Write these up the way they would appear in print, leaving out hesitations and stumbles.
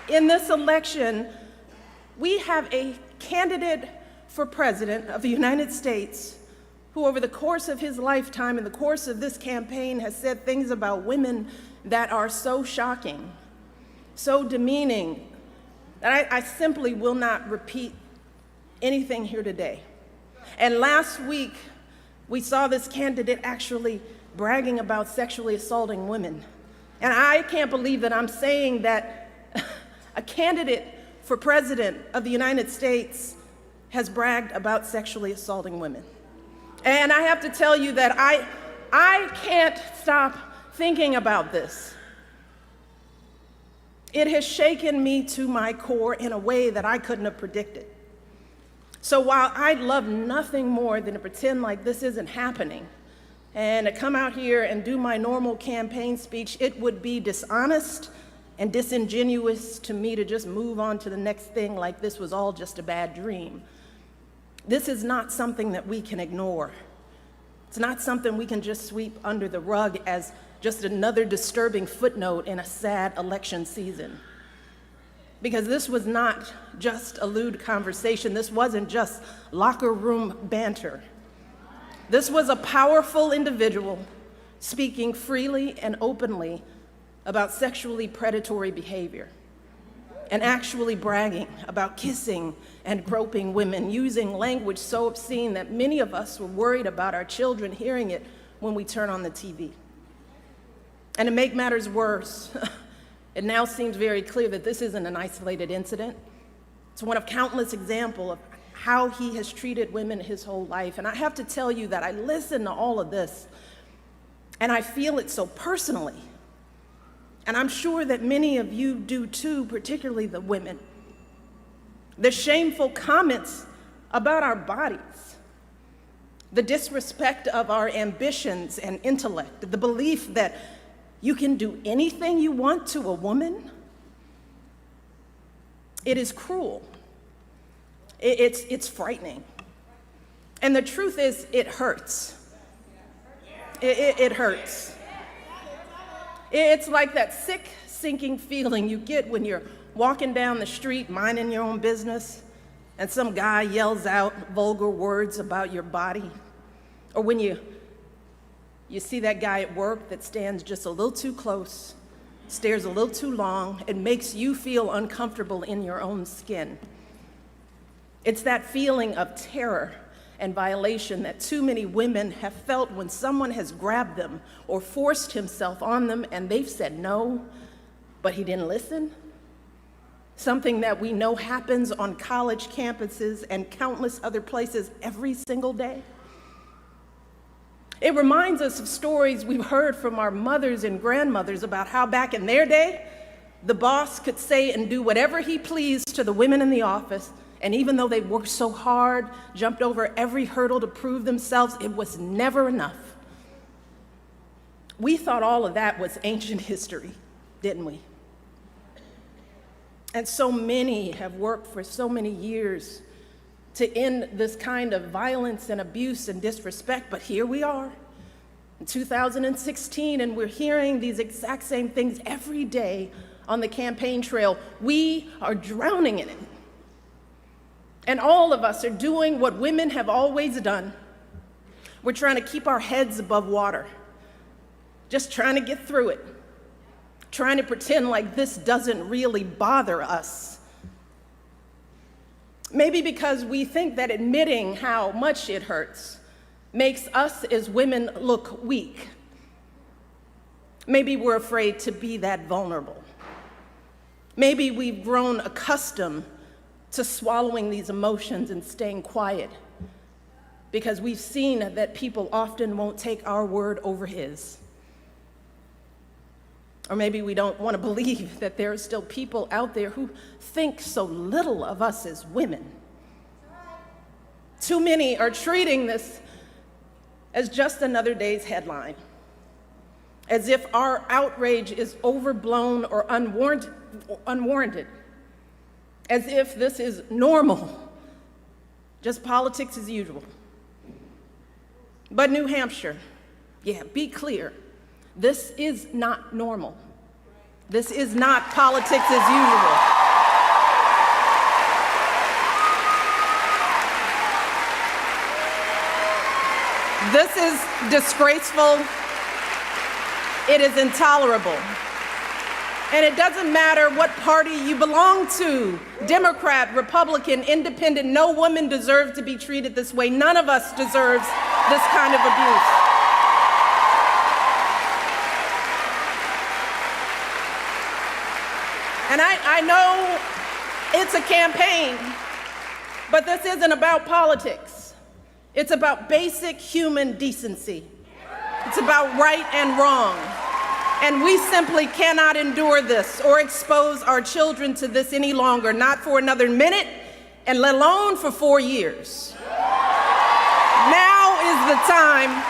In this election, we have a candidate for president of the United States who over the course of his lifetime, in the course of this campaign, has said things about women that are so shocking, so demeaning, that I simply will not repeat anything here today. And last week, we saw this candidate actually bragging about sexually assaulting women. And I can't believe that I'm saying that a candidate for president of the United States has bragged about sexually assaulting women. And I have to tell you that I can't stop thinking about this. It has shaken me to my core in a way that I couldn't have predicted. So while I'd love nothing more than to pretend like this isn't happening and to come out here and do my normal campaign speech, it would be dishonest and disingenuous to me to just move on to the next thing like this was all just a bad dream. This is not something that we can ignore. It's not something we can just sweep under the rug as just another disturbing footnote in a sad election season. Because this was not just a lewd conversation. This wasn't just locker room banter. This was a powerful individual speaking freely and openly about sexually predatory behavior and actually bragging about kissing and groping women, using language so obscene that many of us were worried about our children hearing it when we turn on the TV. And to make matters worse, it now seems very clear that this isn't an isolated incident. It's one of countless examples of how he has treated women his whole life. And I have to tell you that I listen to all of this, and I feel it so personally. And I'm sure that many of you do too, particularly the women. The shameful comments about our bodies, the disrespect of our ambitions and intellect, the belief that you can do anything you want to a woman. It is cruel. It's frightening. And the truth is, it hurts. It hurts. It's like that sick, sinking feeling you get when you're walking down the street, minding your own business, and some guy yells out vulgar words about your body. Or when you see that guy at work that stands just a little too close, stares a little too long, and makes you feel uncomfortable in your own skin. It's that feeling of terror and violation that too many women have felt when someone has grabbed them or forced himself on them and they've said no, but he didn't listen. Something that we know happens on college campuses and countless other places every single day. It reminds us of stories we've heard from our mothers and grandmothers about how back in their day, the boss could say and do whatever he pleased to the women in the office, and even though they worked so hard, jumped over every hurdle to prove themselves, it was never enough. We thought all of that was ancient history, didn't we? And so many have worked for so many years to end this kind of violence and abuse and disrespect, but here we are in 2016, and we're hearing these exact same things every day on the campaign trail. We are drowning in it. And all of us are doing what women have always done. We're trying to keep our heads above water, just trying to get through it, trying to pretend like this doesn't really bother us. Maybe because we think that admitting how much it hurts makes us as women look weak. Maybe we're afraid to be that vulnerable. Maybe we've grown accustomed to swallowing these emotions and staying quiet because we've seen that people often won't take our word over his. Or maybe we don't want to believe that there are still people out there who think so little of us as women. Too many are treating this as just another day's headline, as if our outrage is overblown or unwarranted, as if this is normal, just politics as usual. But New Hampshire, yeah, be clear, this is not normal. This is not politics as usual. This is disgraceful. It is intolerable. And it doesn't matter what party you belong to, Democrat, Republican, Independent, no woman deserves to be treated this way. None of us deserves this kind of abuse. And I know it's a campaign, but this isn't about politics. It's about basic human decency. It's about right and wrong. And we simply cannot endure this or expose our children to this any longer, not for another minute, and let alone for 4 years. Now is the time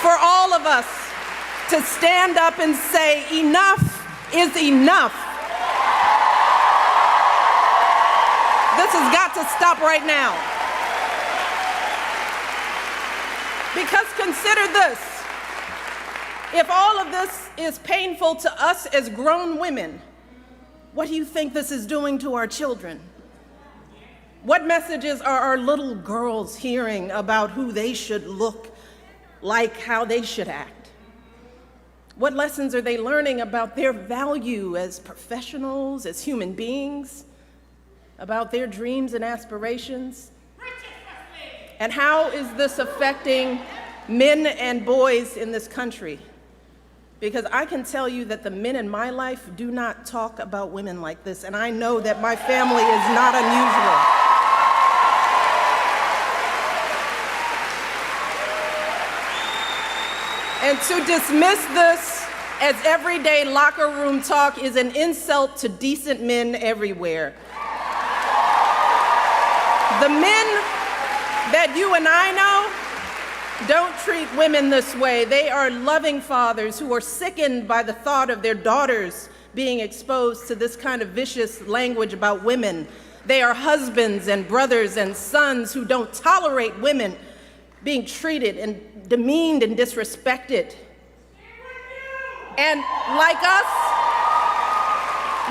for all of us to stand up and say, enough is enough. This has got to stop right now. Because consider this. If all of this is painful to us as grown women, what do you think this is doing to our children? What messages are our little girls hearing about who they should look like, how they should act? What lessons are they learning about their value as professionals, as human beings, about their dreams and aspirations? And how is this affecting men and boys in this country? Because I can tell you that the men in my life do not talk about women like this, and I know that my family is not unusual. And to dismiss this as everyday locker room talk is an insult to decent men everywhere. The men that you and I know don't treat women this way. They are loving fathers who are sickened by the thought of their daughters being exposed to this kind of vicious language about women. They are husbands and brothers and sons who don't tolerate women being treated and demeaned and disrespected. And like us,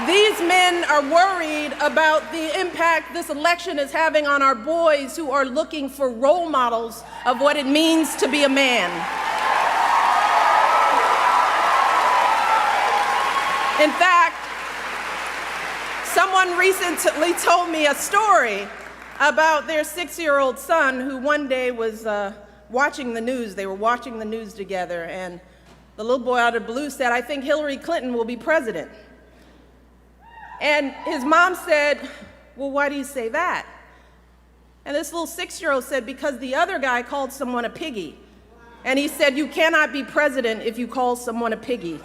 these men are worried about the impact this election is having on our boys who are looking for role models of what it means to be a man. In fact, someone recently told me a story about their 6-year-old son who one day was watching the news. They were watching the news together, and the little boy out of the blue said, "I think Hillary Clinton will be president." And his mom said, "Well, why do you say that?" And this little 6-year-old said, "Because the other guy called someone a piggy." And he said, "You cannot be president if you call someone a piggy."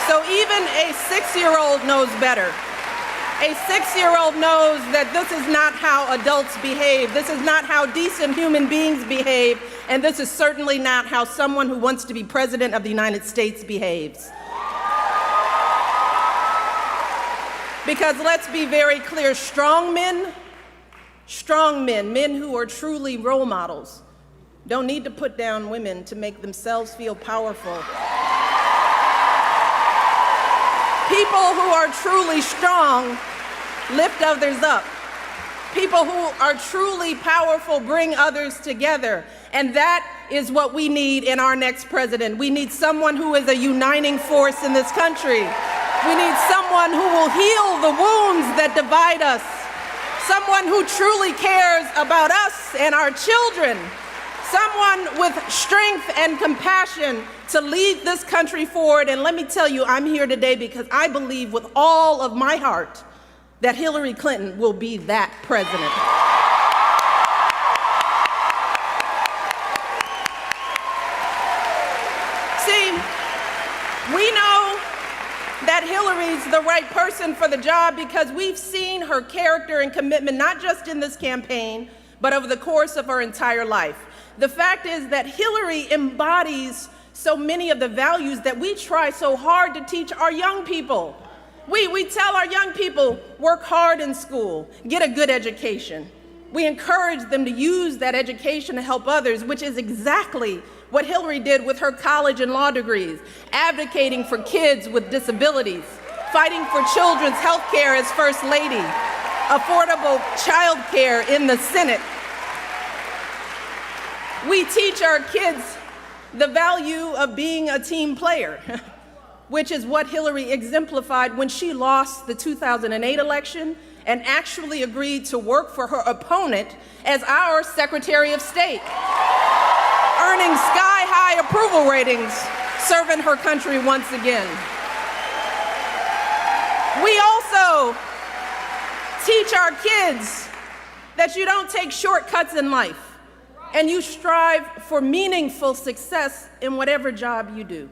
So even a 6-year-old knows better. A 6-year-old knows that this is not how adults behave. This is not how decent human beings behave. And this is certainly not how someone who wants to be president of the United States behaves. Because let's be very clear, strong men, men who are truly role models, don't need to put down women to make themselves feel powerful. People who are truly strong lift others up. People who are truly powerful bring others together. And that is what we need in our next president. We need someone who is a uniting force in this country. We need someone who will heal the wounds that divide us. Someone who truly cares about us and our children. Someone with strength and compassion to lead this country forward. And let me tell you, I'm here today because I believe with all of my heart that Hillary Clinton will be that president. See, we know that Hillary's the right person for the job because we've seen her character and commitment, not just in this campaign, but over the course of her entire life. The fact is that Hillary embodies so many of the values that we try so hard to teach our young people. We tell our young people, work hard in school, get a good education. We encourage them to use that education to help others, which is exactly what Hillary did with her college and law degrees, advocating for kids with disabilities, fighting for children's health care as First Lady, affordable child care in the Senate, We teach our kids the value of being a team player, which is what Hillary exemplified when she lost the 2008 election and actually agreed to work for her opponent as our Secretary of State, earning sky-high approval ratings, serving her country once again. We also teach our kids that you don't take shortcuts in life, and you strive for meaningful success in whatever job you do.